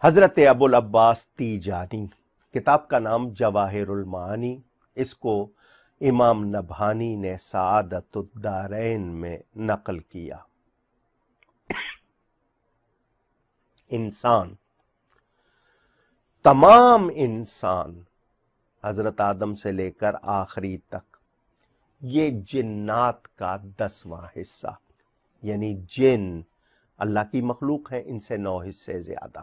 حضرت ابوالعباس تیجانی، کتاب کا نام جواہر المعانی، اس کو امام نبہانی نے سعادت الدارین میں نقل کیا۔ انسان، تمام انسان، حضرت آدم سے لے کر آخری تک، یہ جنات کا 10واں حصہ، یعنی جن اللہ کی مخلوق ہیں، ان سے 9 حصے زیادہ،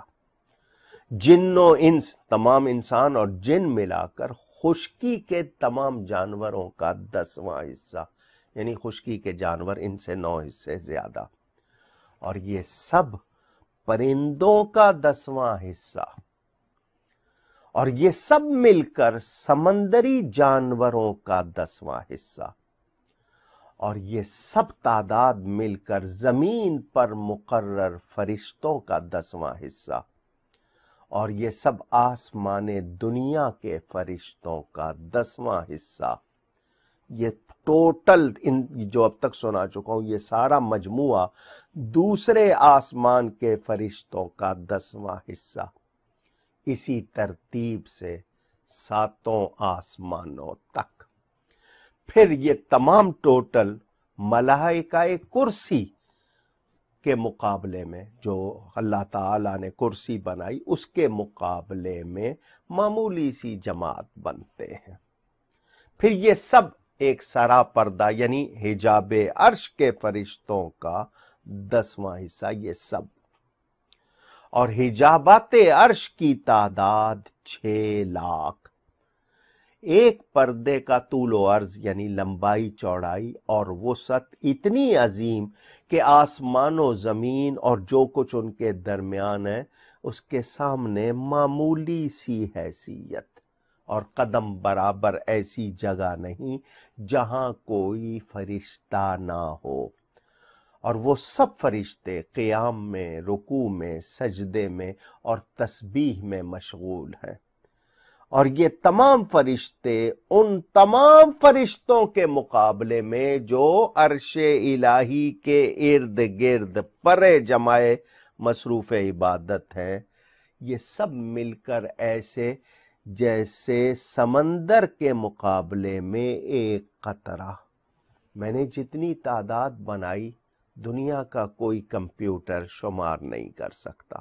جن و انس، تمام انسان اور جن ملا کر خشکی کے تمام جانوروں کا 10واں حصہ، یعنی خشکی کے جانور ان سے 9 حصے زیادہ، اور یہ سب پرندوں کا 10واں حصہ، اور یہ سب مل کر سمندری جانوروں کا 10واں حصہ، اور یہ سب تعداد مل کر زمین پر مقرر فرشتوں کا 10واں حصہ، اور یہ سب آسمان دنیا کے فرشتوں کا 10واں حصہ، یہ ٹوٹل ان جو اب تک سنا چکا ہوں یہ سارا مجموعہ دوسرے آسمان کے فرشتوں کا 10واں حصہ، اسی ترتیب سے 7 آسمانوں تک۔ پھر یہ تمام ٹوٹل ملائکہ کرسی کے مقابلے میں، جو اللہ تعالیٰ نے کرسی بنائی اس کے مقابلے میں معمولی سی جماعت بنتے ہیں۔ پھر یہ سب ایک سرا پردہ یعنی حجاب عرش کے فرشتوں کا 10واں حصہ، یہ سب، اور حجابات عرش کی تعداد 6 لاکھ۔ ایک پردے کا طول و عرض یعنی لمبائی چوڑائی اور وسعت اتنی عظیم کہ آسمان و زمین اور جو کچھ ان کے درمیان ہے اس کے سامنے معمولی سی حیثیت، اور قدم برابر ایسی جگہ نہیں جہاں کوئی فرشتہ نہ ہو، اور وہ سب فرشتے قیام میں، رکوع میں، سجدے میں اور تسبیح میں مشغول ہیں، اور یہ تمام فرشتے ان تمام فرشتوں کے مقابلے میں جو عرش الہی کے ارد گرد پرے جمائے مصروف عبادت ہیں، یہ سب مل کر ایسے جیسے سمندر کے مقابلے میں ایک قطرہ۔ میں نے جتنی تعداد بنائی دنیا کا کوئی کمپیوٹر شمار نہیں کر سکتا۔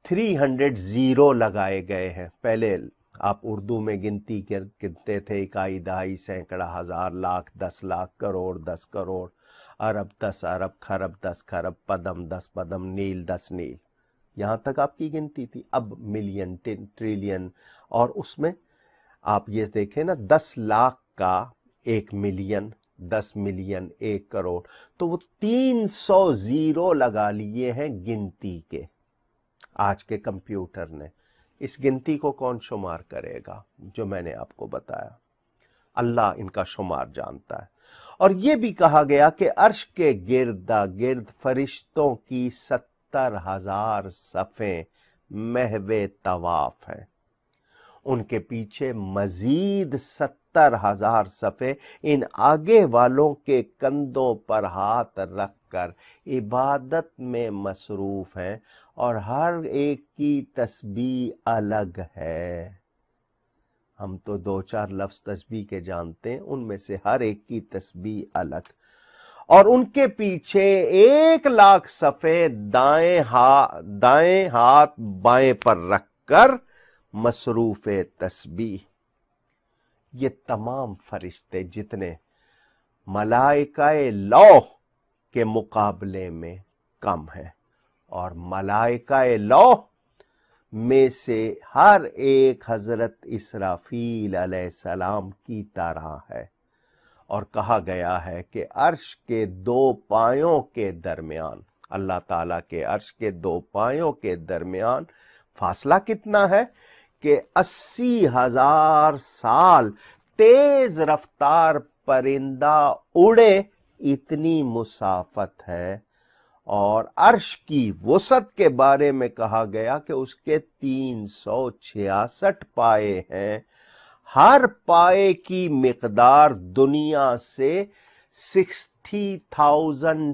300 زیرو لگائے گئے ہیں۔ پہلے آپ اردو میں گنتی گنتے تھے، اکائی، دہائی، سینکڑا، ہزار، لاکھ، 10 لاکھ، کروڑ، 10 کروڑ، ارب، 10 ارب، کھرب، 10 کھرب، پدم، 10 پدم، نیل، 10 نیل، یہاں تک آپ کی گنتی تھی۔ اب ملین، ٹریلین، اور اس میں آپ یہ دیکھیں نا، 10 لاکھ کا 1 ملین، 10 ملین 1 کروڑ، تو وہ 300 زیرو لگا لیے ہیں گنتی کے آج کے کمپیوٹر نے۔ اس گنتی کو کون شمار کرے گا؟ جو میں نے آپ کو بتایا، اللہ ان کا شمار جانتا ہے۔ اور یہ بھی کہا گیا کہ عرش کے گردا گرد فرشتوں کی 70,000 صفیں محو طواف ہیں، ان کے پیچھے مزید 70,000 صفیں ان آگے والوں کے کندھوں پر ہاتھ رکھ کر عبادت میں مصروف ہیں، اور ہر ایک کی تسبیح الگ ہے۔ ہم تو 2-4 لفظ تسبیح کے جانتے ہیں، ان میں سے ہر ایک کی تسبیح الگ، اور ان کے پیچھے 1 لاکھ صفیں دائیں ہاتھ بائیں پر رکھ کر مصروف تسبیح۔ یہ تمام فرشتے جتنے ملائکہ لوح کے مقابلے میں کم ہیں، اور ملائکہ لوح میں سے ہر ایک حضرت اسرافیل علیہ السلام کی طرح ہے، اور کہا گیا ہے کہ عرش کے 2 پایوں کے درمیان، اللہ تعالیٰ کے عرش کے 2 پایوں کے درمیان فاصلہ کتنا ہے کہ 80,000 سال تیز رفتار پرندہ اڑے اتنی مسافت ہے، اور عرش کی وسعت کے بارے میں کہا گیا کہ اس کے 366 پائے ہیں، ہر پائے کی مقدار دنیا سے 60,000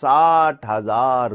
60,000